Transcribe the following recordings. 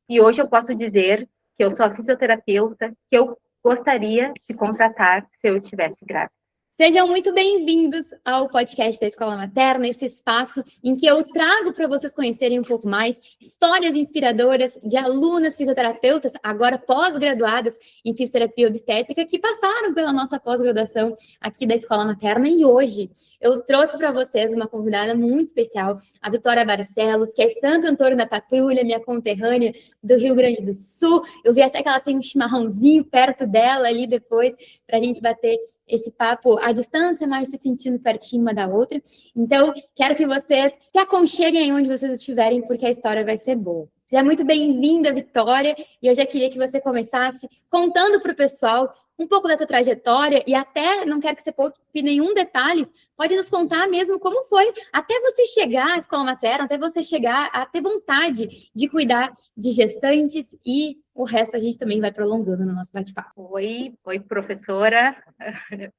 e hoje eu posso dizer que eu sou a fisioterapeuta que eu gostaria de contratar se eu estivesse grávida. Sejam muito bem-vindos ao podcast da Escola Materna, esse espaço em que eu trago para vocês conhecerem um pouco mais histórias inspiradoras de alunas fisioterapeutas, agora pós-graduadas em fisioterapia obstétrica, que passaram pela nossa pós-graduação aqui da Escola Materna. E hoje eu trouxe para vocês uma convidada muito especial, a Vitória Barcelos, que é Santo Antônio da Patrulha, minha conterrânea do Rio Grande do Sul. Eu vi até que ela tem um chimarrãozinho perto dela ali depois para a gente bater esse papo à distância, mas se sentindo pertinho uma da outra. Então, quero que vocês se aconcheguem onde vocês estiverem, porque a história vai ser boa. Seja muito bem-vinda, Vitória, e eu já queria que você começasse contando para o pessoal um pouco da tua trajetória, e até, não quero que você poupe nenhum detalhe, pode nos contar mesmo como foi, até você chegar à escola materna, até você chegar a ter vontade de cuidar de gestantes, e o resto a gente também vai prolongando no nosso bate-papo. Oi, professora.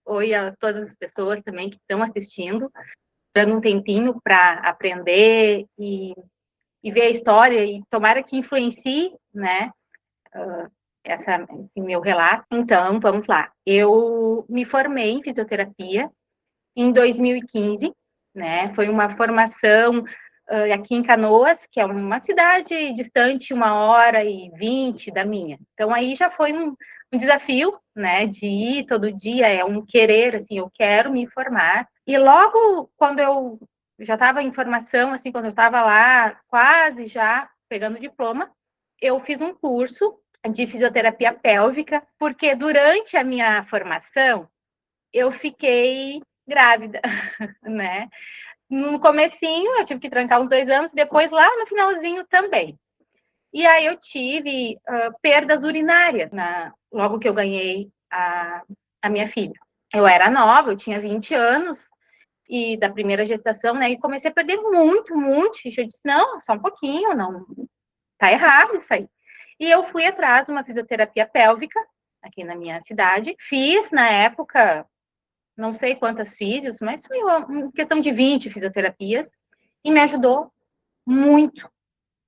Oi a todas as pessoas também que estão assistindo, dando um tempinho para aprender e ver a história e tomara que influencie, né, esse meu relato. Então, vamos lá. Eu me formei em fisioterapia em 2015, né? Foi uma formação aqui em Canoas, que é uma cidade distante 1h20 da minha. Então, aí já foi um desafio, né? De ir todo dia, é um querer, assim, eu quero me formar. E logo quando eu já estava em formação, assim, quando eu estava lá, quase já pegando o diploma, eu fiz um curso de fisioterapia pélvica, porque durante a minha formação, eu fiquei grávida, né? No comecinho, eu tive que trancar uns 2 anos, depois lá no finalzinho também. E aí eu tive perdas urinárias, logo que eu ganhei a minha filha. Eu era nova, eu tinha 20 anos, e da primeira gestação, né? E comecei a perder muito, muito xixi. Eu disse, não, só um pouquinho, não, tá errado isso aí. E eu fui atrás de uma fisioterapia pélvica, aqui na minha cidade. Fiz, na época, não sei quantas físios, mas foi uma questão de 20 fisioterapias, e me ajudou muito.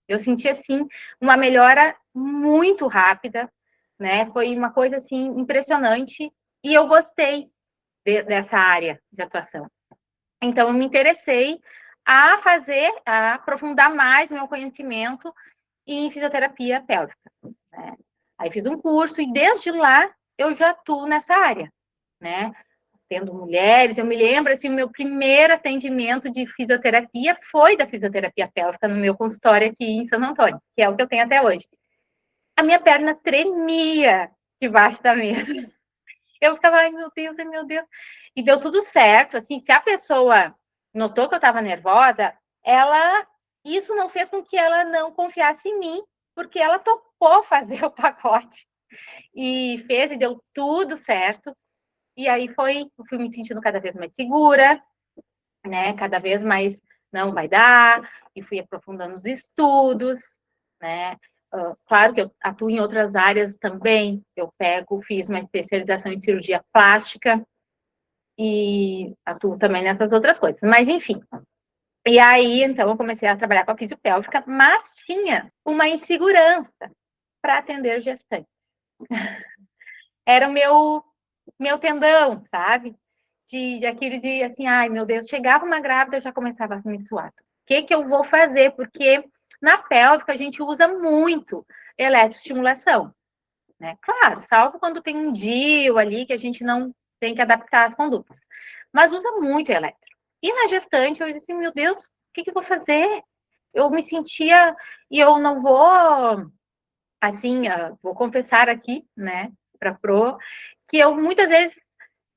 Eu senti, assim, uma melhora muito rápida, né? Foi uma coisa, assim, impressionante, e eu gostei dessa área de atuação. Então, eu me interessei a aprofundar mais meu conhecimento em fisioterapia pélvica, né? Aí fiz um curso, e desde lá eu já atuo nessa área, né? Tendo mulheres, eu me lembro, assim, o meu primeiro atendimento de fisioterapia foi da fisioterapia pélvica no meu consultório aqui em Santo Antônio, que é o que eu tenho até hoje. A minha perna tremia debaixo da mesa. Eu ficava, ai meu Deus. E deu tudo certo, assim, se a pessoa notou que eu estava nervosa, isso não fez com que ela não confiasse em mim, porque ela topou fazer o pacote. E fez, e deu tudo certo. E aí eu fui me sentindo cada vez mais segura, né? Cada vez mais não vai dar, e fui aprofundando os estudos, né? Claro que eu atuo em outras áreas também. Fiz uma especialização em cirurgia plástica e atuo também nessas outras coisas. Mas enfim. E aí, então, eu comecei a trabalhar com a fisiopélvica, mas tinha uma insegurança para atender gestante. Era o meu tendão, sabe? Aqueles de assim, ai meu Deus, chegava uma grávida, eu já começava a me suar. O que eu vou fazer? Porque na pélvica a gente usa muito eletroestimulação, né? Claro, salvo quando tem um DIU ali que a gente não tem que adaptar as condutas. Mas usa muito eletro. E na gestante eu disse, meu Deus, o que eu vou fazer? Eu me sentia, e eu não vou, assim, vou confessar aqui, né, para Pro, que eu muitas vezes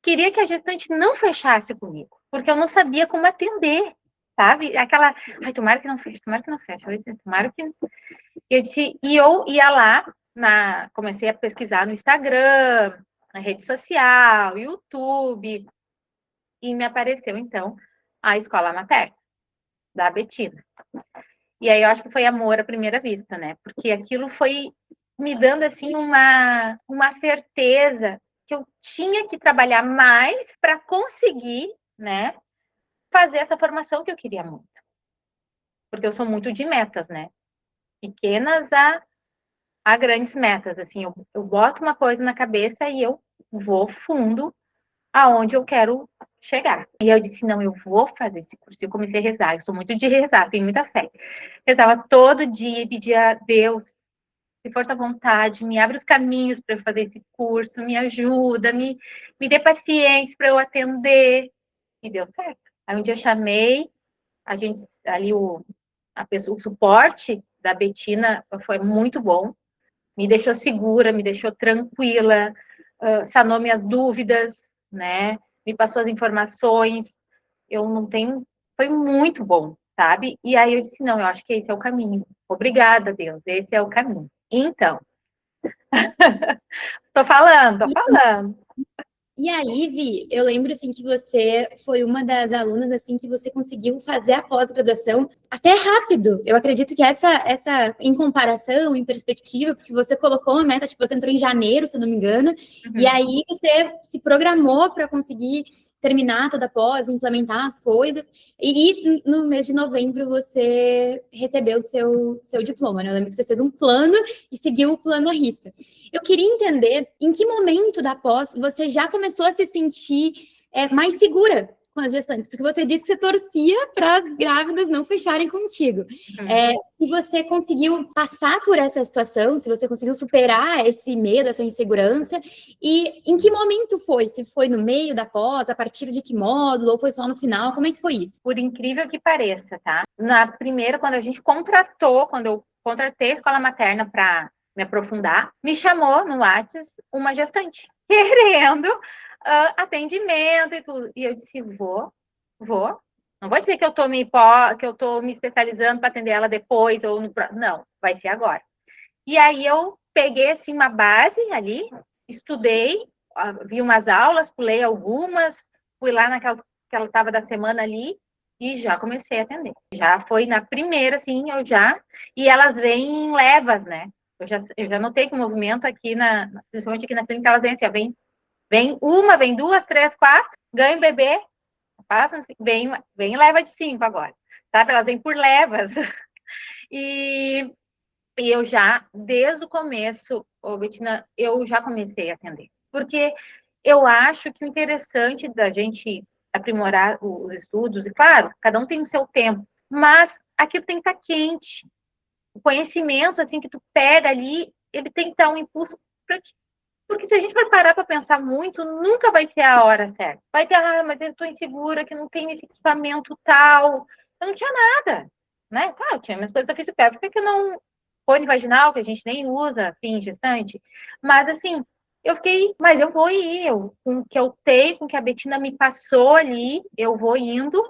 queria que a gestante não fechasse comigo, porque eu não sabia como atender, sabe? Aquela, ai, tomara que não feche, tomara que não feche, tomara que... Eu disse, e eu ia lá, comecei a pesquisar no Instagram, na rede social, YouTube, e me apareceu, então, a Escola Materna, da Betina. E aí eu acho que foi amor à primeira vista, né? Porque aquilo foi me dando, assim, uma certeza que eu tinha que trabalhar mais para conseguir, né, fazer essa formação que eu queria muito. Porque eu sou muito de metas, né? Pequenas a a grandes metas, assim, eu boto uma coisa na cabeça e eu vou fundo aonde eu quero chegar. E eu disse, não, eu vou fazer esse curso. Eu comecei a rezar, eu sou muito de rezar, tenho muita fé. Rezava todo dia, pedia a Deus, se for tua vontade, me abre os caminhos para eu fazer esse curso, me ajuda, me dê paciência para eu atender. E deu certo. Aí um dia chamei, a gente, ali o suporte da Betina foi muito bom, me deixou segura, me deixou tranquila, sanou minhas dúvidas, né? Me passou as informações, eu não tenho, foi muito bom, sabe? E aí eu disse, não, eu acho que esse é o caminho. Obrigada, Deus, esse é o caminho. Então, tô falando. E aí, Vi, eu lembro assim que você foi uma das alunas assim que você conseguiu fazer a pós-graduação até rápido. Eu acredito que essa em comparação, em perspectiva, porque você colocou uma meta, tipo, você entrou em janeiro, se eu não me engano, e aí você se programou para conseguir terminar toda a pós, implementar as coisas, e no mês de novembro você recebeu o seu diploma, né? Eu lembro que você fez um plano e seguiu o plano à risca. Eu queria entender em que momento da pós você já começou a se sentir mais segura com as gestantes, porque você disse que você torcia para as grávidas não fecharem contigo. Se você conseguiu passar por essa situação, se você conseguiu superar esse medo, essa insegurança, e em que momento foi? Se foi no meio da pós, a partir de que módulo, ou foi só no final? Como é que foi isso? Por incrível que pareça, tá? Na primeira, quando eu contratei a escola materna para me aprofundar, me chamou no WhatsApp uma gestante, querendo atendimento e tudo. E eu disse, vou. Não vou dizer que eu tô me especializando para atender ela depois, ou não, vai ser agora. E aí eu peguei, assim, uma base ali, estudei, vi umas aulas, pulei algumas, fui lá naquela que ela estava da semana ali, e já comecei a atender. Já foi na primeira, assim, e elas vêm em levas, né? Eu já notei que o movimento aqui, principalmente aqui na clínica, elas vêm assim, vem uma, vem duas, três, quatro, ganha o bebê, vem em leva de 5 agora, sabe? Elas vêm por levas. E eu já, desde o começo, Betina, eu já comecei a atender. Porque eu acho que o interessante da gente aprimorar os estudos, e claro, cada um tem o seu tempo, mas aquilo tem que estar quente. O conhecimento, assim, que tu pega ali, ele tem que dar um impulso para ti. Porque se a gente for parar para pensar muito, nunca vai ser a hora certa. Vai ter, mas eu estou insegura, que não tem esse equipamento tal. Eu não tinha nada, né? Claro, tinha minhas coisas da fisioterapia, por que eu não... Cone vaginal, que a gente nem usa, assim, gestante. Mas, assim, eu fiquei, mas eu vou ir, com o que eu tenho, com o que a Betina me passou ali, eu vou indo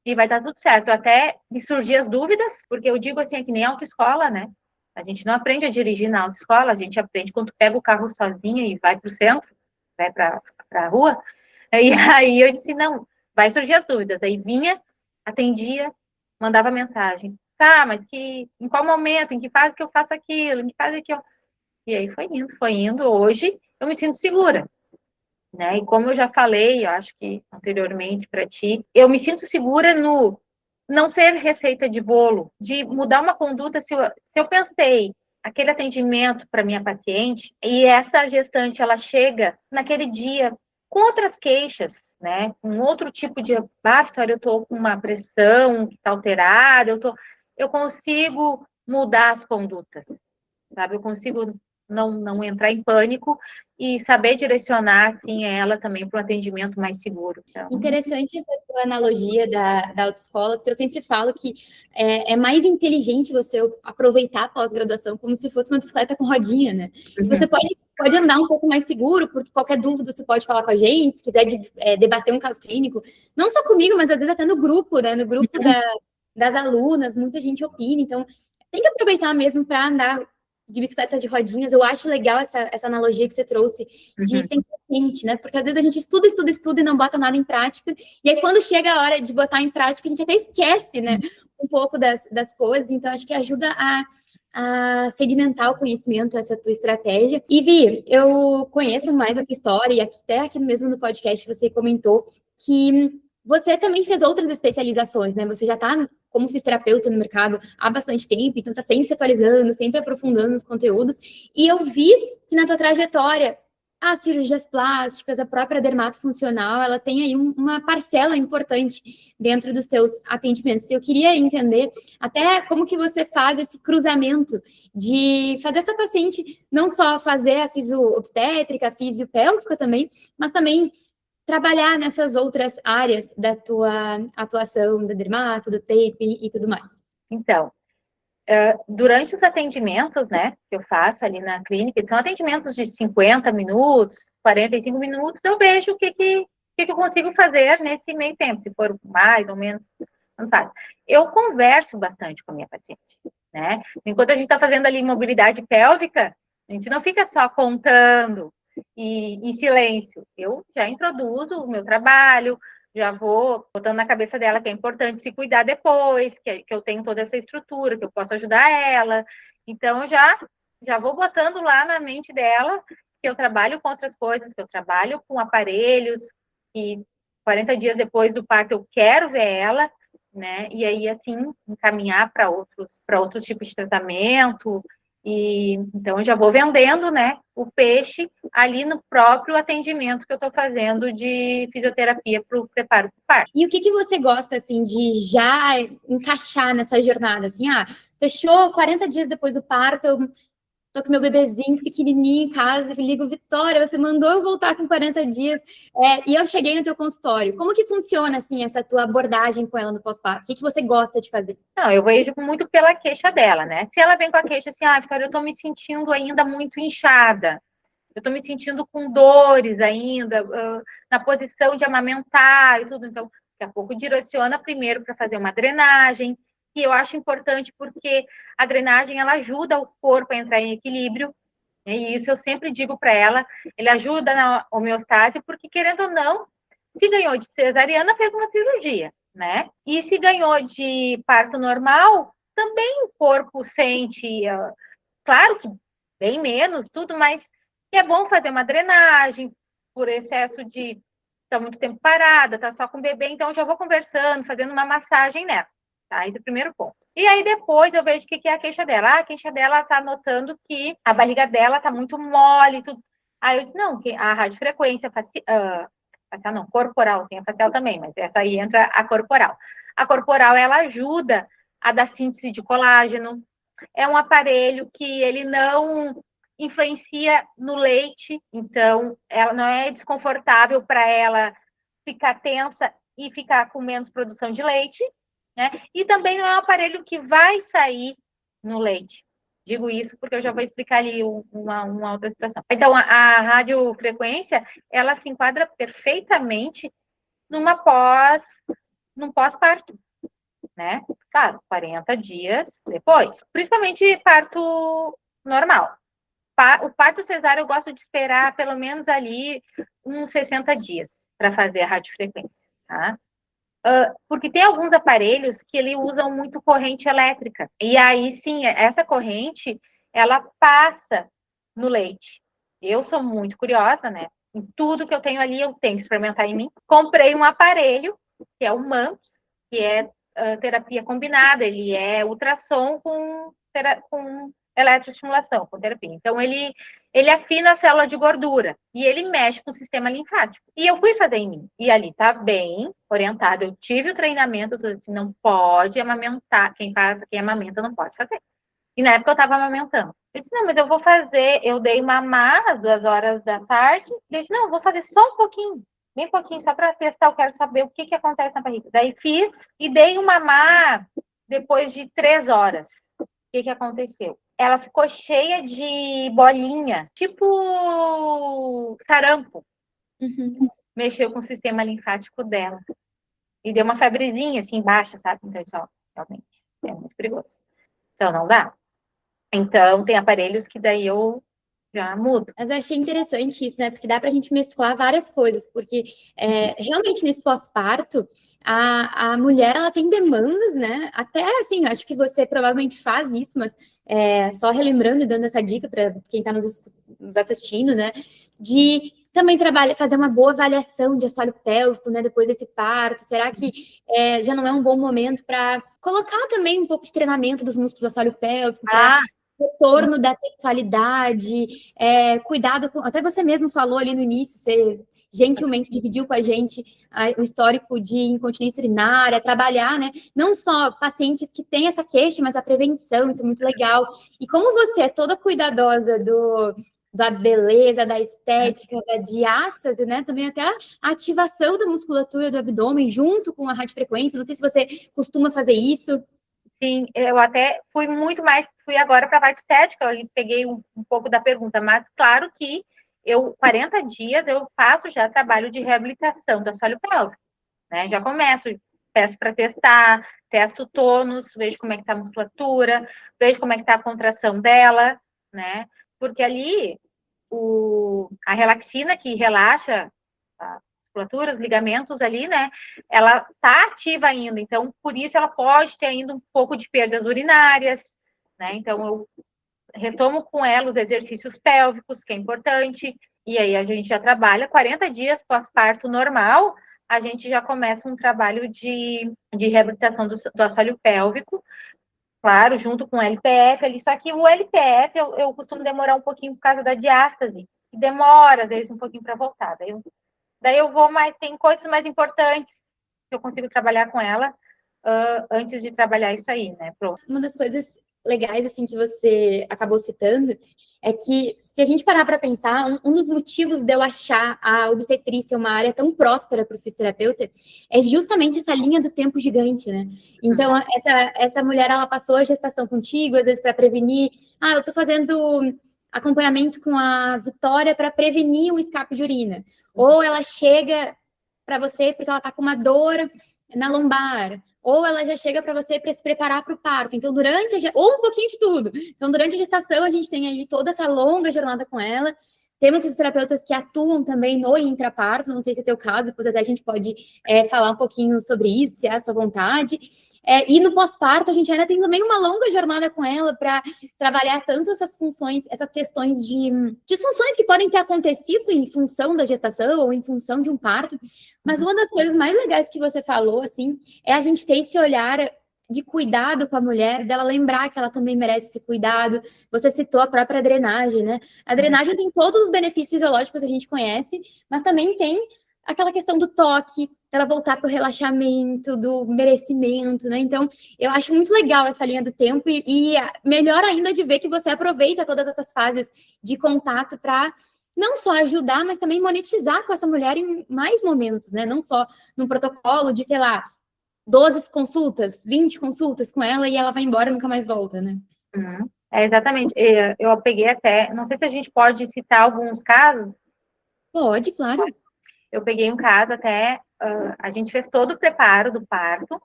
e vai dar tudo certo. Até me surgir as dúvidas, porque eu digo assim, é que nem autoescola, né? A gente não aprende a dirigir na autoescola, a gente aprende quando pega o carro sozinha e vai para o centro, vai para a rua. E aí eu disse, não, vai surgir as dúvidas. Aí vinha, atendia, mandava mensagem. Tá, mas em qual momento, em que fase que eu faço aquilo, em que fase que eu... E aí foi indo. Hoje eu me sinto segura, né? E como eu já falei, eu acho que anteriormente para ti, eu me sinto segura no não ser receita de bolo, de mudar uma conduta. Se eu pensei aquele atendimento para minha paciente e essa gestante ela chega naquele dia com outras queixas, né? Com outro tipo de Vitória, eu estou com uma pressão que está alterada, eu consigo mudar as condutas, sabe? Eu consigo não entrar em pânico e saber direcionar, assim, ela também para um atendimento mais seguro. Então... Interessante essa tua analogia da autoescola, porque eu sempre falo que é mais inteligente você aproveitar a pós-graduação como se fosse uma bicicleta com rodinha, né? Você pode andar um pouco mais seguro, porque qualquer dúvida você pode falar com a gente, se quiser debater um caso clínico, não só comigo, mas às vezes até no grupo, né? No grupo das alunas, muita gente opina, então tem que aproveitar mesmo para andar de bicicleta de rodinhas. Eu acho legal essa analogia que você trouxe de tem que ser quente, né? Porque às vezes a gente estuda e não bota nada em prática, e aí quando chega a hora de botar em prática, a gente até esquece, né? Um pouco das coisas, então acho que ajuda a sedimentar o conhecimento, essa tua estratégia. E Vi, eu conheço mais a tua história, e até aqui mesmo no podcast você comentou que Você também fez outras especializações, né? Você já está como fisioterapeuta no mercado há bastante tempo, então está sempre se atualizando, sempre aprofundando os conteúdos. E eu vi que na tua trajetória, as cirurgias plásticas, a própria dermatofuncional, ela tem aí uma parcela importante dentro dos teus atendimentos. Eu queria entender até como que você faz esse cruzamento de fazer essa paciente não só fazer a fisio-obstétrica, a fisiopélvica também, mas também trabalhar nessas outras áreas da tua atuação, da dermato, do tape e tudo mais. Então, durante os atendimentos, né, que eu faço ali na clínica, são atendimentos de 50 minutos, 45 minutos, eu vejo o que eu consigo fazer nesse meio tempo, se for mais ou menos, não faz. Eu converso bastante com a minha paciente, né? Enquanto a gente está fazendo ali mobilidade pélvica, a gente não fica só contando e em silêncio. Eu já introduzo o meu trabalho, já vou botando na cabeça dela que é importante se cuidar depois, que eu tenho toda essa estrutura, que eu posso ajudar ela. Então, eu já vou botando lá na mente dela que eu trabalho com outras coisas, que eu trabalho com aparelhos, que 40 dias depois do parto eu quero ver ela, né? E aí, assim, encaminhar para outros tipos de tratamento. E então eu já vou vendendo, né, o peixe ali no próprio atendimento que eu estou fazendo de fisioterapia para o preparo do parto. E o que você gosta, assim, de já encaixar nessa jornada? Assim, fechou 40 dias depois do parto, eu tô com meu bebezinho pequenininho em casa, ligo, Vitória, você mandou eu voltar com 40 dias, e eu cheguei no teu consultório. Como que funciona, assim, essa tua abordagem com ela no pós-parto? O que você gosta de fazer? Não, eu vejo muito pela queixa dela, né? Se ela vem com a queixa assim, Vitória, eu tô me sentindo ainda muito inchada, eu tô me sentindo com dores ainda, na posição de amamentar e tudo, então, daqui a pouco direciona primeiro para fazer uma drenagem, que eu acho importante porque a drenagem, ela ajuda o corpo a entrar em equilíbrio, e isso eu sempre digo para ela, ele ajuda na homeostase, porque querendo ou não, se ganhou de cesariana, fez uma cirurgia, né? E se ganhou de parto normal, também o corpo sente, claro que bem menos, tudo, mas é bom fazer uma drenagem por excesso de estar muito tempo parada, tá só com o bebê, então eu já vou conversando, fazendo uma massagem nela, tá? Esse é o primeiro ponto. E aí depois eu vejo o que é a queixa dela. A queixa dela tá notando que a barriga dela tá muito mole, tudo. Aí eu disse, não, a radiofrequência facial, não, corporal, tem a facial também, mas essa aí entra a corporal. A corporal, ela ajuda a dar síntese de colágeno. É um aparelho que ele não influencia no leite, então ela não é desconfortável para ela ficar tensa e ficar com menos produção de leite, né? E também não é um aparelho que vai sair no leite. Digo isso porque eu já vou explicar ali uma outra situação. Então, a radiofrequência, ela se enquadra perfeitamente num pós-parto, né? Claro, 40 dias depois. Principalmente parto normal. O parto cesáreo eu gosto de esperar pelo menos ali uns 60 dias para fazer a radiofrequência, tá? Porque tem alguns aparelhos que eles usam muito corrente elétrica. E aí, sim, essa corrente, ela passa no leite. Eu sou muito curiosa, né? Em tudo que eu tenho ali, eu tenho que experimentar em mim. Comprei um aparelho, que é o MAMPS, que é terapia combinada. Ele é ultrassom com eletroestimulação, com terapia. Então, ele afina a célula de gordura e ele mexe com o sistema linfático. E eu fui fazer em mim. E ali tá bem orientado. Eu tive o treinamento, tudo assim, não pode amamentar. Quem amamenta não pode fazer. E na época eu estava amamentando. Eu disse, não, mas eu vou fazer. Eu dei mamar às 2h da tarde. Eu disse, não, eu vou fazer só um pouquinho. Bem pouquinho, só para testar. Eu quero saber o que acontece na barriga. Daí fiz e dei um mamar depois de 3 horas. O que aconteceu? Ela ficou cheia de bolinha, tipo sarampo. Uhum. Mexeu com o sistema linfático dela. E deu uma febrezinha assim baixa, sabe? Então, isso, realmente, é muito perigoso. Então, não dá. Então, tem aparelhos que daí eu já mudo. Mas eu achei interessante isso, né? Porque dá pra gente mesclar várias coisas, porque realmente nesse pós-parto, a mulher, ela tem demandas, né? Até, assim, acho que você provavelmente faz isso, mas só relembrando e dando essa dica para quem está nos assistindo, né? De também fazer uma boa avaliação de assoalho pélvico, né, depois desse parto? Será que já não é um bom momento para colocar também um pouco de treinamento dos músculos do assoalho pélvico para retorno da sexualidade, cuidado com... Até você mesmo falou ali no início, você gentilmente dividiu com a gente o histórico de incontinência urinária, trabalhar, né? Não só pacientes que têm essa queixa, mas a prevenção, isso é muito legal. E como você é toda cuidadosa da beleza, da estética, da diástase, né? Também até a ativação da musculatura do abdômen junto com a radiofrequência. Não sei se você costuma fazer isso. Sim, eu até fui agora para a parte estética, eu peguei um pouco da pergunta, mas claro que 40 dias, eu faço já trabalho de reabilitação do assoalho pélvico, né? Já começo, peço para testar, testo o tônus, vejo como é que está a musculatura, vejo como é que está a contração dela, né? Porque ali, a relaxina que relaxa a musculatura, os ligamentos ali, né? Ela está ativa ainda, então, por isso ela pode ter ainda um pouco de perdas urinárias, né? Então, eu retomo com ela os exercícios pélvicos, que é importante, e aí a gente já trabalha 40 dias pós-parto normal, a gente já começa um trabalho de reabilitação do assoalho pélvico, claro, junto com o LPF ali, só que o LPF eu costumo demorar um pouquinho por causa da diástase, que demora, às vezes, um pouquinho para voltar. Daí eu vou, mas tem coisas mais importantes que eu consigo trabalhar com ela antes de trabalhar isso aí, né? Pronto. Uma das coisas legais, assim, que você acabou citando, é que, se a gente parar para pensar, um dos motivos de eu achar a obstetrícia uma área tão próspera para o fisioterapeuta é justamente essa linha do tempo gigante, né? Então, essa mulher, ela passou a gestação contigo, às vezes para prevenir, eu tô fazendo acompanhamento com a Vitória para prevenir um escape de urina. Ou ela chega para você porque ela tá com uma dor na lombar, ou ela já chega para você para se preparar para o parto. Então, ou um pouquinho de tudo. Então, durante a gestação, a gente tem aí toda essa longa jornada com ela. Temos fisioterapeutas que atuam também no intraparto, não sei se é teu caso, depois até a gente pode falar um pouquinho sobre isso, se é a sua vontade. E no pós-parto, a gente ainda tem também uma longa jornada com ela para trabalhar tanto essas funções, essas questões de disfunções que podem ter acontecido em função da gestação ou em função de um parto. Mas uma das coisas mais legais que você falou, assim, é a gente ter esse olhar de cuidado com a mulher, dela lembrar que ela também merece esse cuidado. Você citou a própria drenagem, né? A drenagem tem todos os benefícios fisiológicos que a gente conhece, mas também tem aquela questão do toque, dela voltar para o relaxamento, do merecimento, né? Então, eu acho muito legal essa linha do tempo e melhor ainda de ver que você aproveita todas essas fases de contato para não só ajudar, mas também monetizar com essa mulher em mais momentos, né? Não só num protocolo de, sei lá, 12 consultas, 20 consultas com ela e ela vai embora e nunca mais volta, né? Exatamente. Eu peguei até, não sei se a gente pode citar alguns casos. Pode, claro. Eu peguei um caso até, a gente fez todo o preparo do parto,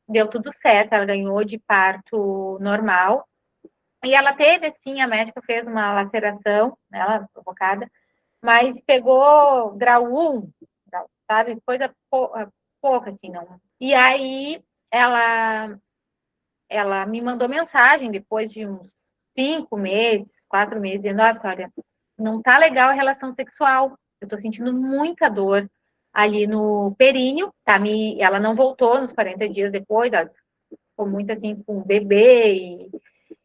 deu tudo certo, ela ganhou de parto normal, e ela teve, assim, a médica fez uma laceração nela, provocada, mas pegou grau 1, sabe, coisa pouca, assim, não. E aí, ela me mandou mensagem depois de uns 5 meses, 4 meses, dizendo, Vitória, não tá legal a relação sexual, eu tô sentindo muita dor ali no períneo, tá? Ela não voltou nos 40 dias depois, ela ficou muito assim com o bebê,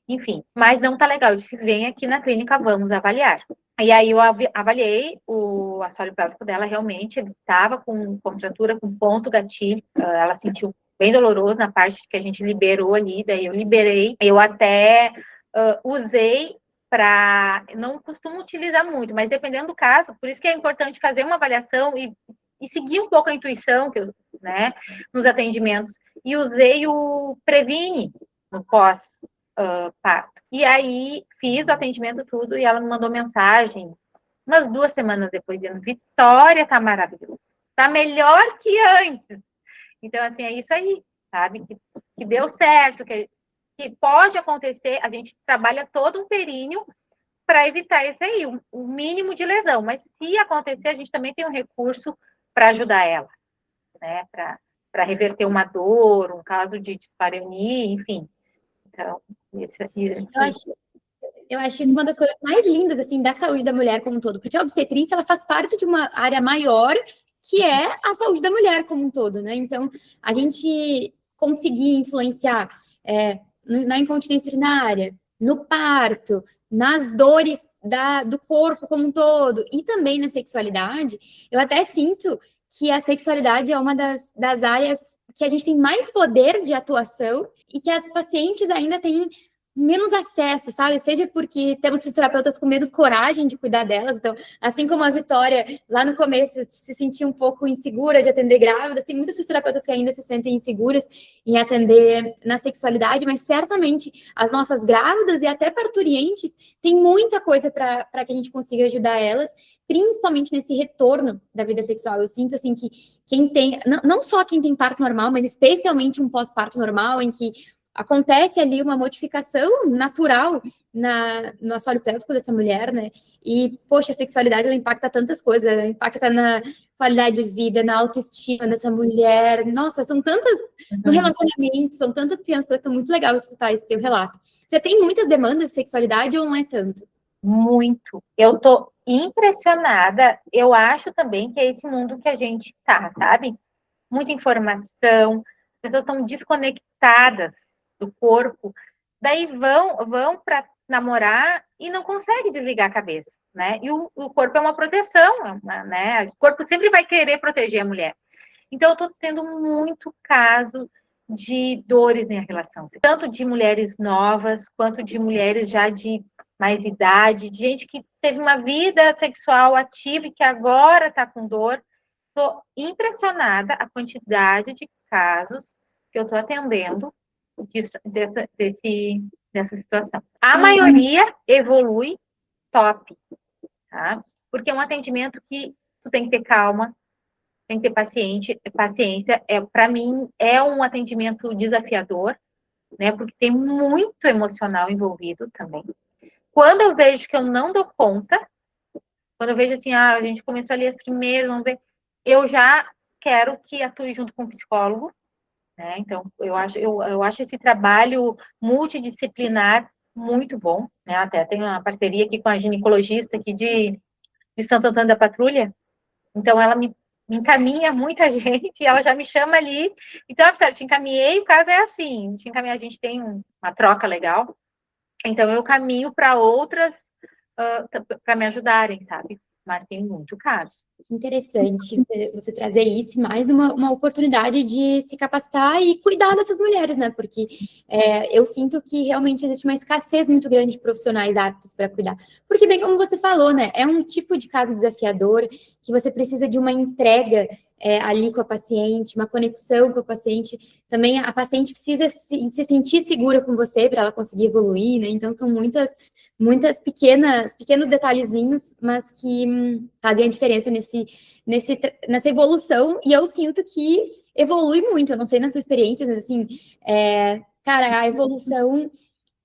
enfim, mas não tá legal. Eu disse, vem aqui na clínica, vamos avaliar. E aí eu avaliei o assoalho pélvico dela, realmente, ele estava com contratura, com ponto gatilho, ela sentiu bem doloroso na parte que a gente liberou ali, daí eu liberei, eu até usei não costumo utilizar muito, mas dependendo do caso, por isso que é importante fazer uma avaliação e seguir um pouco a intuição, né, nos atendimentos, e usei o Previne no pós-parto. E aí fiz o atendimento tudo e ela me mandou mensagem umas 2 semanas depois, dizendo, Vitória, tá maravilhoso, tá melhor que antes. Então, assim, é isso aí, sabe? Que deu certo, que pode acontecer, a gente trabalha todo um períneo para evitar isso aí, o mínimo de lesão. Mas se acontecer, a gente também tem um recurso para ajudar ela, né? Para reverter uma dor, um caso de dispareunia, enfim. Então, isso. Eu acho isso uma das coisas mais lindas, assim, da saúde da mulher como um todo, porque a obstetrícia, ela faz parte de uma área maior, que é a saúde da mulher como um todo, né? Então, a gente conseguir influenciar na incontinência urinária, no parto, nas dores do corpo como um todo, e também na sexualidade, eu até sinto que a sexualidade é uma das áreas que a gente tem mais poder de atuação e que as pacientes ainda têm menos acesso, sabe? Seja porque temos fisioterapeutas com menos coragem de cuidar delas. Então, assim como a Vitória, lá no começo, se sentia um pouco insegura de atender grávidas, tem muitas fisioterapeutas que ainda se sentem inseguras em atender na sexualidade, mas certamente as nossas grávidas e até parturientes têm muita coisa para que a gente consiga ajudar elas, principalmente nesse retorno da vida sexual. Eu sinto, assim, que quem tem, não só quem tem parto normal, mas especialmente um pós-parto normal, em que acontece ali uma modificação natural no assoalho pélvico dessa mulher, né? E, poxa, a sexualidade, ela impacta tantas coisas, ela impacta na qualidade de vida, na autoestima dessa mulher. Nossa, são tantas, no relacionamento, são tantas pequenas coisas, então muito legal escutar esse teu relato. Você tem muitas demandas de sexualidade ou não é tanto? Muito. Eu tô impressionada. Eu acho também que é esse mundo que a gente tá, sabe? Muita informação, as pessoas estão desconectadas do corpo, daí vão para namorar e não conseguem desligar a cabeça, né? E o corpo é uma proteção, né? O corpo sempre vai querer proteger a mulher. Então, eu estou tendo muito caso de dores em relação, tanto de mulheres novas, quanto de mulheres já de mais idade, de gente que teve uma vida sexual ativa e que agora está com dor. Estou impressionada a quantidade de casos que eu estou atendendo dessa situação. A maioria evolui top, tá? Porque é um atendimento que tu tem que ter calma, tem que ter paciência. Para mim, é um atendimento desafiador, né? Porque tem muito emocional envolvido também. Quando eu vejo que eu não dou conta, quando eu vejo assim, a gente começou ali as primeiras, vamos ver, eu já quero que atue junto com o psicólogo, né? Então, eu acho esse trabalho multidisciplinar muito bom, né? Até tenho uma parceria aqui com a ginecologista aqui de Santo Antônio da Patrulha, então ela me encaminha muita gente, e ela já me chama ali, então, eu te encaminhei, o caso é assim, te encaminhar, a gente tem uma troca legal, então eu caminho para outras, para me ajudarem, sabe? Mas tem muito caso. Que interessante você trazer isso, mais uma oportunidade de se capacitar e cuidar dessas mulheres, né? Porque eu sinto que realmente existe uma escassez muito grande de profissionais aptos para cuidar. Porque, bem como você falou, né? É um tipo de caso desafiador que você precisa de uma entrega ali com a paciente, uma conexão com a paciente. Também a paciente precisa se sentir segura com você para ela conseguir evoluir, né? Então, são muitas pequenos detalhezinhos, mas que fazem a diferença nessa evolução, e eu sinto que evolui muito. Eu não sei na sua experiência, mas assim, cara, a evolução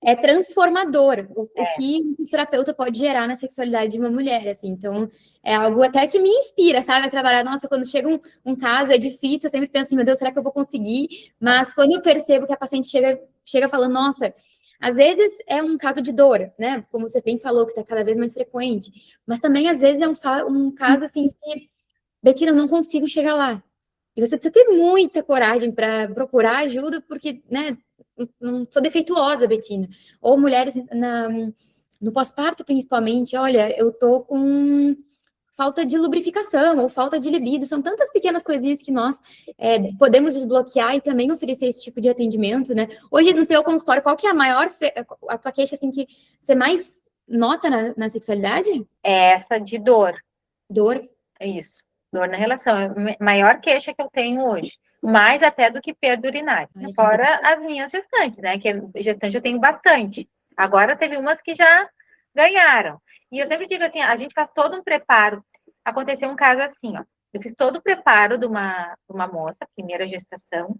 é transformador, o que um terapeuta pode gerar na sexualidade de uma mulher, assim. Então, é algo até que me inspira, sabe, a trabalhar. Nossa, quando chega um caso, é difícil, eu sempre penso assim, meu Deus, será que eu vou conseguir? Mas quando eu percebo que a paciente chega falando, nossa, às vezes é um caso de dor, né? Como você bem falou, que está cada vez mais frequente. Mas também, às vezes, é um caso assim que, Betina, eu não consigo chegar lá. E você precisa ter muita coragem para procurar ajuda, porque, né, não sou defeituosa, Betina. Ou mulheres no pós-parto, principalmente, olha, eu tô com falta de lubrificação ou falta de libido. São tantas pequenas coisinhas que nós podemos desbloquear e também oferecer esse tipo de atendimento, né? Hoje, no teu consultório, qual que é a tua queixa, assim, que você mais nota na sexualidade? É essa de dor. Dor? É isso. Dor na relação. É a maior queixa que eu tenho hoje. Mais até do que perda urinária. Ai, Fora as minhas gestantes, né? Que gestante eu tenho bastante. Agora teve umas que já ganharam. E eu sempre digo assim, a gente faz todo um preparo. Aconteceu um caso assim, ó. Eu fiz todo o preparo de uma moça, primeira gestação.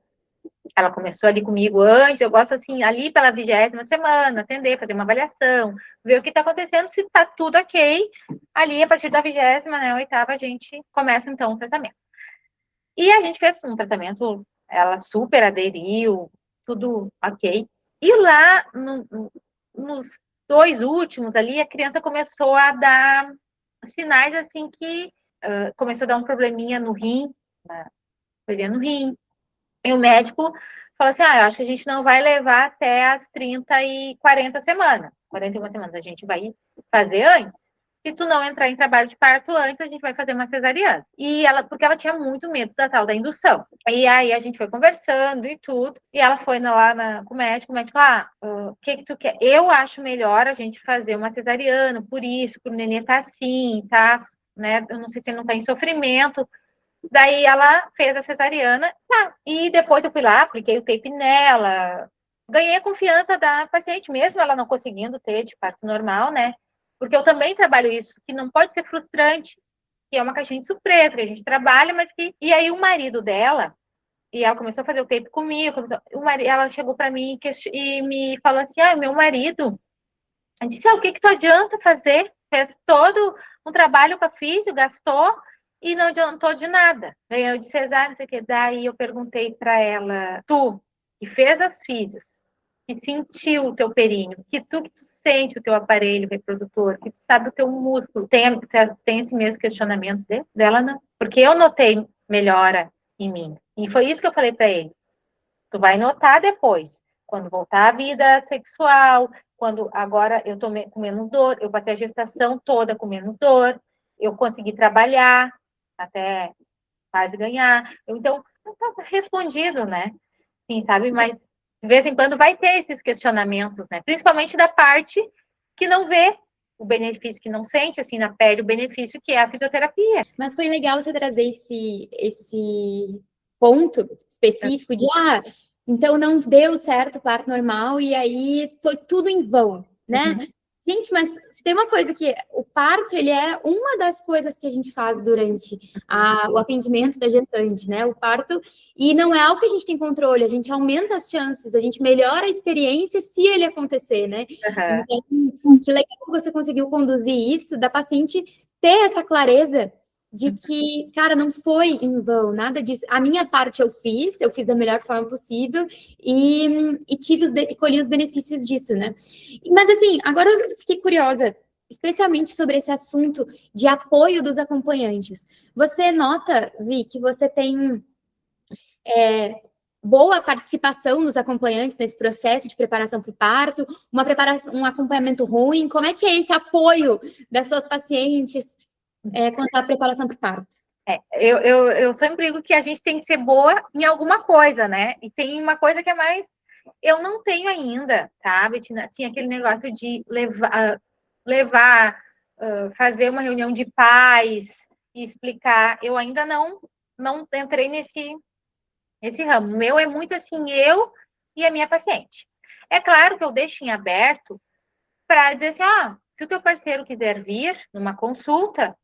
Ela começou ali comigo antes, eu gosto assim, ali pela 20ª semana, atender, fazer uma avaliação, ver o que está acontecendo, se está tudo ok. Ali, a partir da 20ª, né, 8ª, a gente começa então o tratamento. E a gente fez um tratamento, ela super aderiu, tudo ok. E lá, nos 2 últimos ali, a criança começou a dar sinais assim que começou a dar um probleminha no rim, coisinha no rim. E o médico falou assim: eu acho que a gente não vai levar até as 30 e 40 semanas. 41 semanas a gente vai fazer antes. Se tu não entrar em trabalho de parto antes, a gente vai fazer uma cesariana. E ela, porque ela tinha muito medo da tal da indução. E aí a gente foi conversando e tudo. E ela foi lá com o médico o que tu quer? Eu acho melhor a gente fazer uma cesariana, por isso, pro nenê tá assim, tá, né? Eu não sei se ele não tá em sofrimento. Daí ela fez a cesariana, e depois eu fui lá, apliquei o tape nela, ganhei a confiança da paciente, mesmo ela não conseguindo ter de parto normal, né? Porque eu também trabalho isso, que não pode ser frustrante, que é uma caixinha de surpresa, que a gente trabalha, mas que... E aí o marido dela, e ela começou a fazer o tape comigo, ela chegou para mim e me falou assim, o meu marido, eu disse, o que tu adianta fazer? Fez todo um trabalho com a físio, gastou, e não adiantou de nada. Ganhou de cesárea, não sei o que. Daí eu perguntei para ela, tu, que fez as físios, que sentiu o teu períneo, que tu sente o teu aparelho reprodutor, que tu sabe o teu músculo, tem esse mesmo questionamento dela, não? Porque eu notei melhora em mim. E foi isso que eu falei para ele. Tu vai notar depois, quando voltar a vida sexual, quando agora eu tô com menos dor, eu passei a gestação toda com menos dor, eu consegui trabalhar até quase ganhar. Então, não tá respondido, né? Sim, sabe? Mas de vez em quando vai ter esses questionamentos, né? Principalmente da parte que não vê o benefício, que não sente assim na pele o benefício que é a fisioterapia. Mas foi legal você trazer esse ponto específico de, então não deu certo o parto normal e aí foi tudo em vão, né? Uhum. Gente, mas se tem uma coisa que o parto, ele é uma das coisas que a gente faz durante o atendimento da gestante, né? O parto, e não é algo que a gente tem controle, a gente aumenta as chances, a gente melhora a experiência se ele acontecer, né? Uhum. Então, que legal que você conseguiu conduzir isso, da paciente ter essa clareza de que, cara, não foi em vão, nada disso. A minha parte eu fiz da melhor forma possível e colhi os benefícios disso, né? Mas, assim, agora eu fiquei curiosa, especialmente sobre esse assunto de apoio dos acompanhantes. Você nota, Vi, que você tem boa participação dos acompanhantes nesse processo de preparação para o parto, um acompanhamento ruim? Como é que é esse apoio das suas pacientes quanto à preparação para o parto? Eu sempre digo que a gente tem que ser boa em alguma coisa, né? E tem uma coisa que é mais... Eu não tenho ainda, tá, Betina? Assim, aquele negócio de fazer uma reunião de pais e explicar. Eu ainda não entrei nesse ramo. O meu é muito assim, eu e a minha paciente. É claro que eu deixo em aberto para dizer assim, se o teu parceiro quiser vir numa consulta,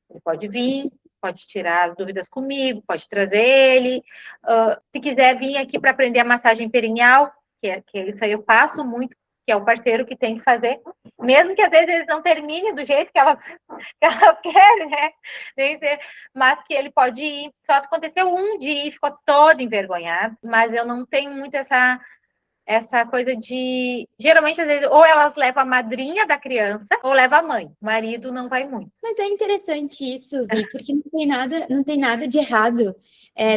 ele pode vir, pode tirar as dúvidas comigo, pode trazer ele. Se quiser vir aqui para aprender a massagem perineal, que isso aí eu passo muito, que é o parceiro que tem que fazer, mesmo que às vezes eles não terminem do jeito que elas querem, né? Mas que ele pode ir. Só aconteceu um dia e ficou todo envergonhado, mas eu não tenho muito essa coisa de... Geralmente, às vezes, ou elas levam a madrinha da criança, ou leva a mãe. O marido não vai muito. Mas é interessante isso, Vi, porque não tem nada de errado.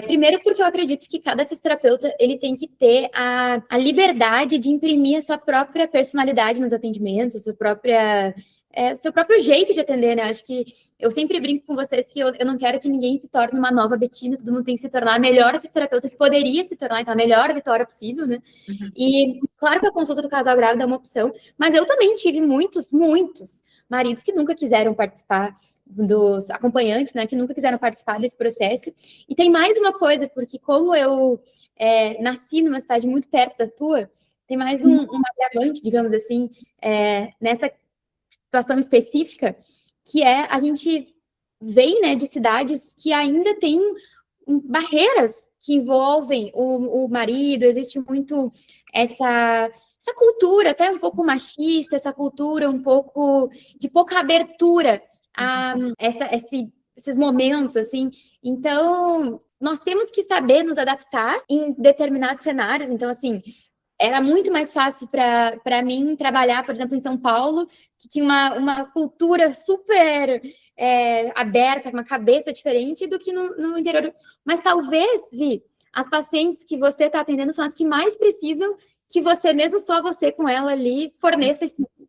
Primeiro porque eu acredito que cada fisioterapeuta, ele tem que ter a liberdade de imprimir a sua própria personalidade nos atendimentos, seu próprio jeito de atender, né? Acho que eu sempre brinco com vocês que eu não quero que ninguém se torne uma nova Betina, todo mundo tem que se tornar a melhor fisioterapeuta que poderia se tornar, então a melhor Vitória possível, né? Uhum. E claro que a consulta do casal grávida é uma opção, mas eu também tive muitos maridos que nunca quiseram participar, dos acompanhantes, né, que nunca quiseram participar desse processo. E tem mais uma coisa, porque como eu nasci numa cidade muito perto da tua, tem mais um agravante, digamos assim, nessa situação específica, que a gente vem, né, de cidades que ainda tem barreiras que envolvem o marido, existe muito essa cultura até um pouco machista, essa cultura um pouco de pouca abertura a esses momentos, assim. Então, nós temos que saber nos adaptar em determinados cenários. Então, assim, era muito mais fácil para mim trabalhar, por exemplo, em São Paulo, que tinha uma cultura super aberta, uma cabeça diferente do que no interior. Mas talvez, Vi, as pacientes que você está atendendo são as que mais precisam que você, mesmo só você com ela ali, forneça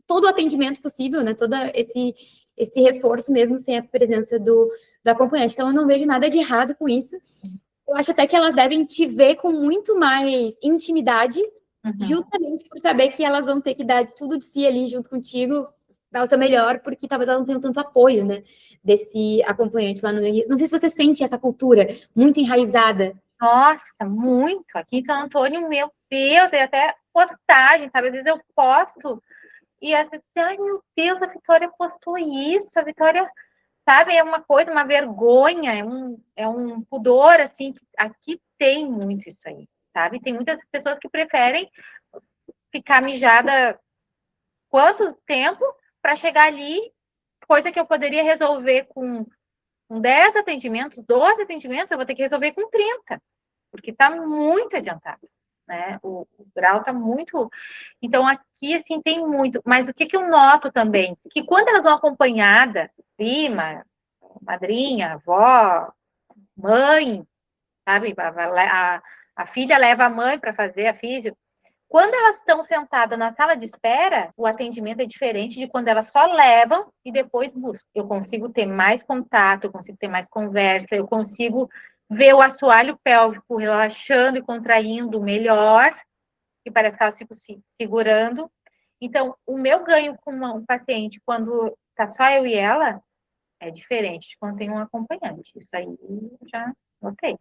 todo o atendimento possível, né? Todo esse reforço mesmo sem a presença do acompanhante. Então, eu não vejo nada de errado com isso. Eu acho até que elas devem te ver com muito mais intimidade, justamente por saber que elas vão ter que dar tudo de si ali junto contigo, dar o seu melhor, porque talvez elas não tenham tanto apoio, né, desse acompanhante lá no Rio. Não sei se você sente essa cultura muito enraizada. Nossa, muito. Aqui em São Antônio, meu Deus, é até postagem, sabe? Às vezes eu posto e as pessoas dizem, ai, meu Deus, a Vitória postou isso, a Vitória, sabe, é uma coisa, uma vergonha, é um pudor, assim, aqui tem muito isso aí, sabe? Tem muitas pessoas que preferem ficar mijada quanto tempo para chegar ali, coisa que eu poderia resolver com 10 atendimentos, 12 atendimentos, eu vou ter que resolver com 30, porque está muito adiantado, né? O grau está muito... Então, aqui, assim, tem muito. Mas o que eu noto também? Que quando elas vão acompanhada, prima, madrinha, avó, mãe, sabe? A filha leva a mãe para fazer a físio. Quando elas estão sentadas na sala de espera, o atendimento é diferente de quando elas só levam e depois buscam. Eu consigo ter mais contato, eu consigo ter mais conversa, eu consigo ver o assoalho pélvico relaxando e contraindo melhor, que parece que elas ficam se segurando. Então, o meu ganho com um paciente, quando tá só eu e ela, é diferente de quando tem um acompanhante. Isso aí eu já notei.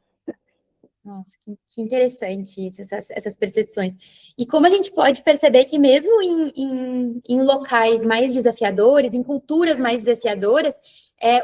Nossa, que interessante isso, essas percepções. E como a gente pode perceber que mesmo em locais mais desafiadores, em culturas mais desafiadoras,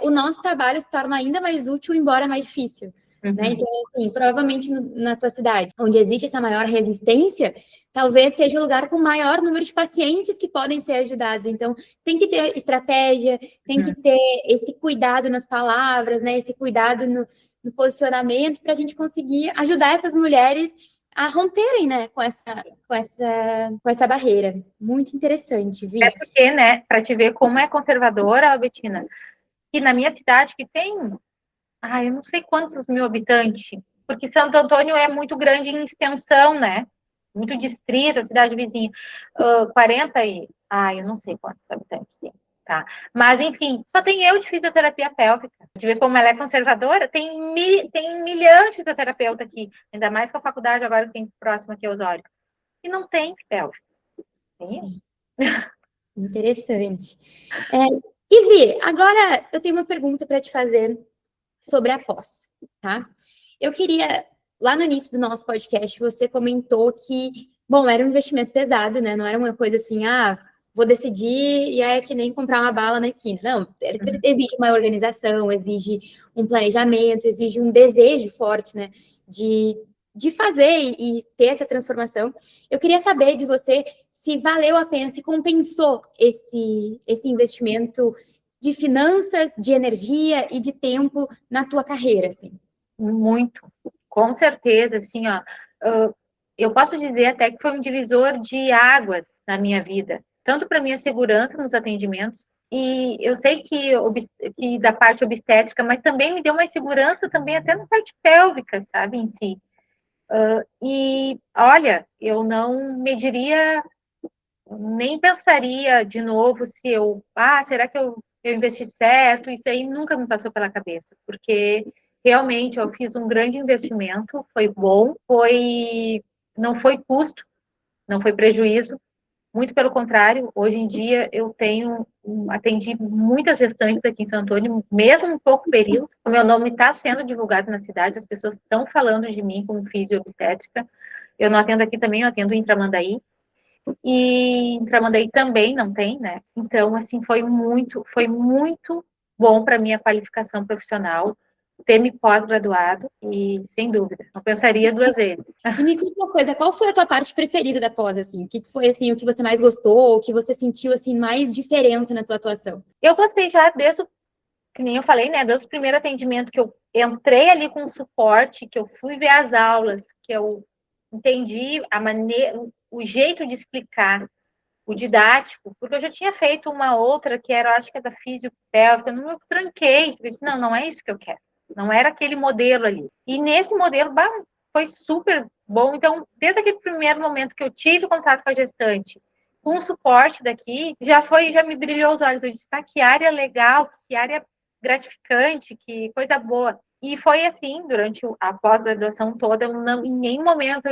o nosso trabalho se torna ainda mais útil, embora mais difícil. Né? Então, assim, provavelmente na tua cidade, onde existe essa maior resistência, talvez seja o lugar com maior número de pacientes que podem ser ajudados. Então, tem que ter estratégia, tem que ter esse cuidado nas palavras, né? Esse cuidado no posicionamento para a gente conseguir ajudar essas mulheres a romperem, né, com essa barreira. Muito interessante, Vi. É porque, né, para te ver como é conservadora, Betina, que na minha cidade que tem, eu não sei quantos mil habitantes, porque Santo Antônio é muito grande em extensão, né? Muito distrito, a cidade vizinha. 40 e... eu não sei quantos habitantes tem, tá? Mas, enfim, só tem eu de fisioterapia pélvica. De ver como ela é conservadora, tem milhão de fisioterapeuta aqui, ainda mais com a faculdade agora que tem próxima aqui, Osório. E não tem pélvica. Tem? Interessante. E Vi, agora eu tenho uma pergunta para te fazer sobre a pós, tá? Eu queria, lá no início do nosso podcast, você comentou que, bom, era um investimento pesado, né? Não era uma coisa assim, vou decidir e é que nem comprar uma bala na esquina. Não, exige uma organização, exige um planejamento, exige um desejo forte, né? De fazer e ter essa transformação. Eu queria saber de você se valeu a pena, se compensou esse investimento de finanças, de energia e de tempo na tua carreira, assim. Muito, com certeza, assim, ó, eu posso dizer até que foi um divisor de águas na minha vida, tanto para minha segurança nos atendimentos, e eu sei que da parte obstétrica, mas também me deu mais segurança também até na parte pélvica, sabe, em si. E, olha, eu não mediria, nem pensaria de novo se será que eu investi certo? Isso aí nunca me passou pela cabeça, porque realmente eu fiz um grande investimento, foi bom, não foi custo, não foi prejuízo, muito pelo contrário, hoje em dia eu atendi muitas gestantes aqui em Santo Antônio, mesmo em pouco período, o meu nome está sendo divulgado na cidade, as pessoas estão falando de mim como fisioobstétrica, eu não atendo aqui também, eu atendo em Tramandaí, e em Tramandaí também não tem, né? Então, assim, foi muito bom para minha qualificação profissional ter me pós-graduado e, sem dúvida, não pensaria duas vezes. E me conta uma coisa, qual foi a tua parte preferida da pós, assim? O que foi, assim, o que você mais gostou, o que você sentiu, assim, mais diferença na tua atuação? Eu gostei já que nem eu falei, né, desde o primeiro atendimento que eu entrei ali com suporte, que eu fui ver as aulas, que eu entendi a maneira, o jeito de explicar, o didático, porque eu já tinha feito uma outra que era, acho que é da fisiopélvica, eu tranquei, eu disse, não é isso que eu quero, não era aquele modelo ali. E nesse modelo, foi super bom. Então, desde aquele primeiro momento que eu tive contato com a gestante, com o suporte daqui, já me brilhou os olhos. Eu disse, que área legal, que área gratificante, que coisa boa. E foi assim, durante a pós-graduação toda, em nenhum momento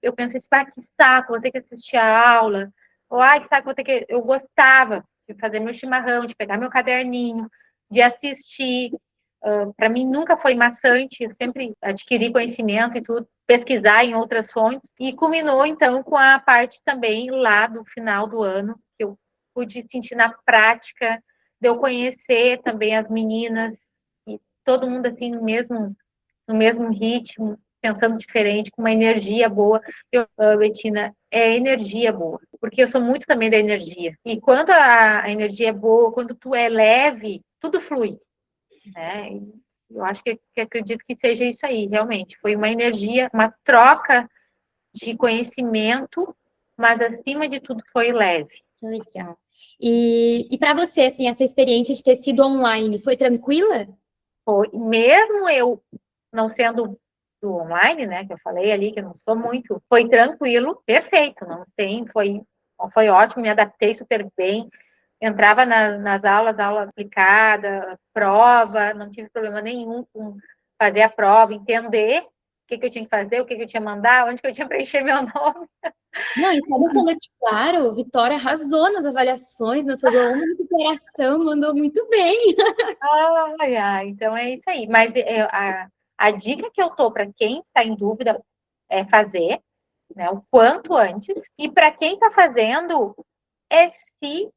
eu pensei assim, que saco, vou ter que assistir a aula, ou, que saco, vou ter que... Eu gostava de fazer meu chimarrão, de pegar meu caderninho, de assistir. Para mim nunca foi maçante, eu sempre adquiri conhecimento e tudo, pesquisar em outras fontes, e culminou então com a parte também lá do final do ano, que eu pude sentir na prática, de eu conhecer também as meninas, e todo mundo assim no mesmo ritmo, pensando diferente, com uma energia boa. Betina, é energia boa, porque eu sou muito também da energia. E quando a energia é boa, quando tu é leve, tudo flui, né? Eu acho que acredito que seja isso aí, realmente. Foi uma energia, uma troca de conhecimento, mas acima de tudo foi leve. Que legal. E para você, assim, essa experiência de ter sido online, foi tranquila? Foi, mesmo eu não sendo do online, né, que eu falei ali, que eu não sou muito, foi tranquilo, perfeito, não tem, foi ótimo, me adaptei super bem, entrava nas aulas, aula aplicada, prova, não tive problema nenhum com fazer a prova, entender o que eu tinha que fazer, o que eu tinha que mandar, onde que eu tinha que preencher meu nome. Não, e só deixando aqui claro, Vitória arrasou nas avaliações, no programa de recuperação, mandou muito bem. Então é isso aí. Mas a dica que eu tô para quem está em dúvida é fazer, né, o quanto antes. E para quem está fazendo, é se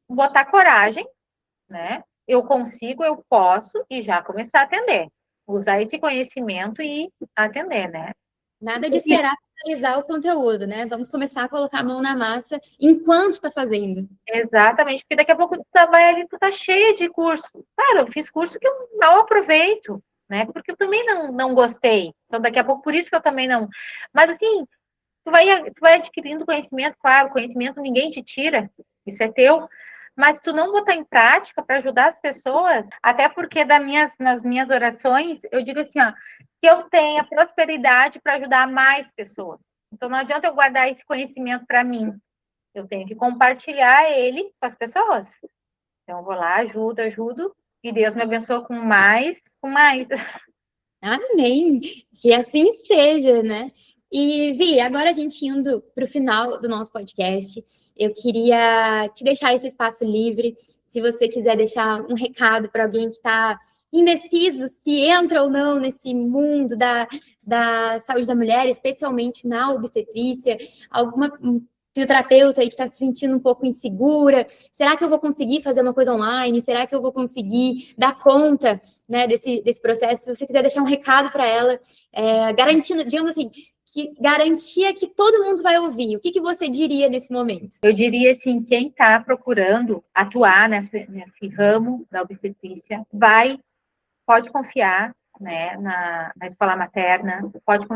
botar coragem, né? Eu consigo, eu posso, e já começar a atender. Usar esse conhecimento e atender, né? Nada de esperar finalizar o conteúdo, né? Vamos começar a colocar a mão na massa enquanto está fazendo. Exatamente, porque daqui a pouco tu vai ali, tu tá cheia de curso. Claro, eu fiz curso que eu não aproveito, né? Porque eu também não gostei. Então, daqui a pouco, por isso que eu também não. Mas assim, tu vai adquirindo conhecimento, claro, conhecimento ninguém te tira, isso é teu. Mas tu não botar em prática para ajudar as pessoas, até porque nas minhas orações, eu digo assim, ó, que eu tenha prosperidade para ajudar mais pessoas. Então, não adianta eu guardar esse conhecimento para mim. Eu tenho que compartilhar ele com as pessoas. Então, eu vou lá, ajudo, e Deus me abençoa com mais, com mais. Amém! Que assim seja, né? E, Vi, agora a gente indo para o final do nosso podcast, eu queria te deixar esse espaço livre. Se você quiser deixar um recado para alguém que está indeciso se entra ou não nesse mundo da saúde da mulher, especialmente na obstetrícia, alguma fisioterapeuta aí que está se sentindo um pouco insegura, será que eu vou conseguir fazer uma coisa online? Será que eu vou conseguir dar conta, né, desse processo? Se você quiser deixar um recado para ela, garantindo, digamos assim, que garantia que todo mundo vai ouvir, o que você diria nesse momento? Eu diria assim, quem está procurando atuar nesse ramo da obstetrícia, pode confiar, né, na escola materna, pode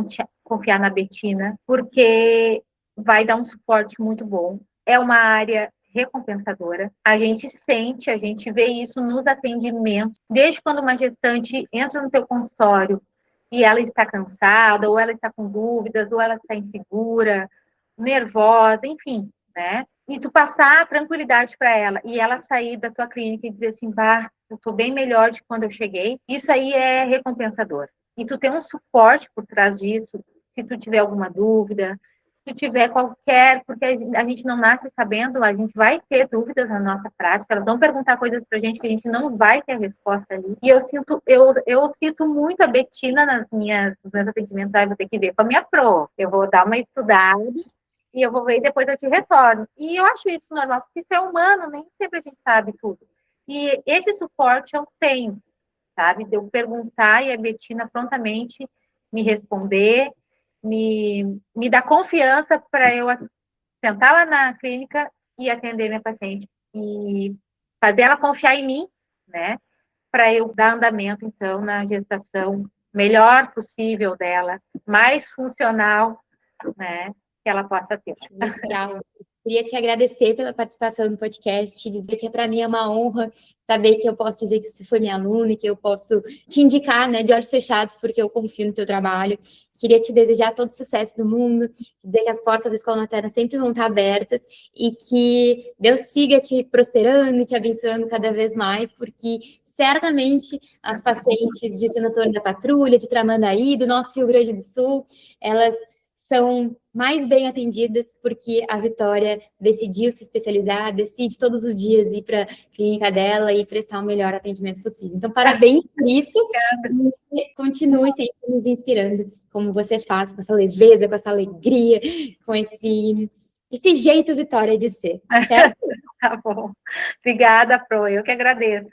confiar na Betina, porque vai dar um suporte muito bom. É uma área recompensadora. A gente sente, a gente vê isso nos atendimentos. Desde quando uma gestante entra no teu consultório e ela está cansada, ou ela está com dúvidas, ou ela está insegura, nervosa, enfim, né? E tu passar a tranquilidade para ela e ela sair da tua clínica e dizer assim, eu estou bem melhor de quando eu cheguei, isso aí é recompensador. E tu tem um suporte por trás disso, se tu tiver alguma dúvida, se tiver qualquer, porque a gente não nasce sabendo, a gente vai ter dúvidas na nossa prática, elas vão perguntar coisas pra gente que a gente não vai ter a resposta ali. E eu sinto muito a Betina nos meus atendimentos, eu vou ter que ver com a minha pro, eu vou dar uma estudada e eu vou ver e depois eu te retorno. E eu acho isso normal, porque isso é humano, nem sempre a gente sabe tudo. E esse suporte eu tenho, sabe? De eu perguntar e a Betina prontamente me responder, me dar confiança para eu sentar lá na clínica e atender minha paciente. E fazer ela confiar em mim, né? Para eu dar andamento, então, na gestação melhor possível dela, mais funcional, né? que ela possa ter. Legal. Queria te agradecer pela participação no podcast, dizer que para mim é uma honra saber que eu posso dizer que você foi minha aluna e que eu posso te indicar, né, de olhos fechados, porque eu confio no teu trabalho. Queria te desejar todo o sucesso do mundo, dizer que as portas da Escola Materna sempre vão estar abertas e que Deus siga te prosperando e te abençoando cada vez mais, porque certamente as pacientes de Santo Antônio da Patrulha, de Tramandaí, do nosso Rio Grande do Sul, elas são mais bem atendidas porque a Vitória decidiu se especializar, decide todos os dias ir para a clínica dela e prestar o melhor atendimento possível. Então, parabéns por isso. E continue sempre nos inspirando, como você faz, com essa leveza, com essa alegria, com esse jeito Vitória de ser, certo? Tá bom. Obrigada, Pro. Eu que agradeço.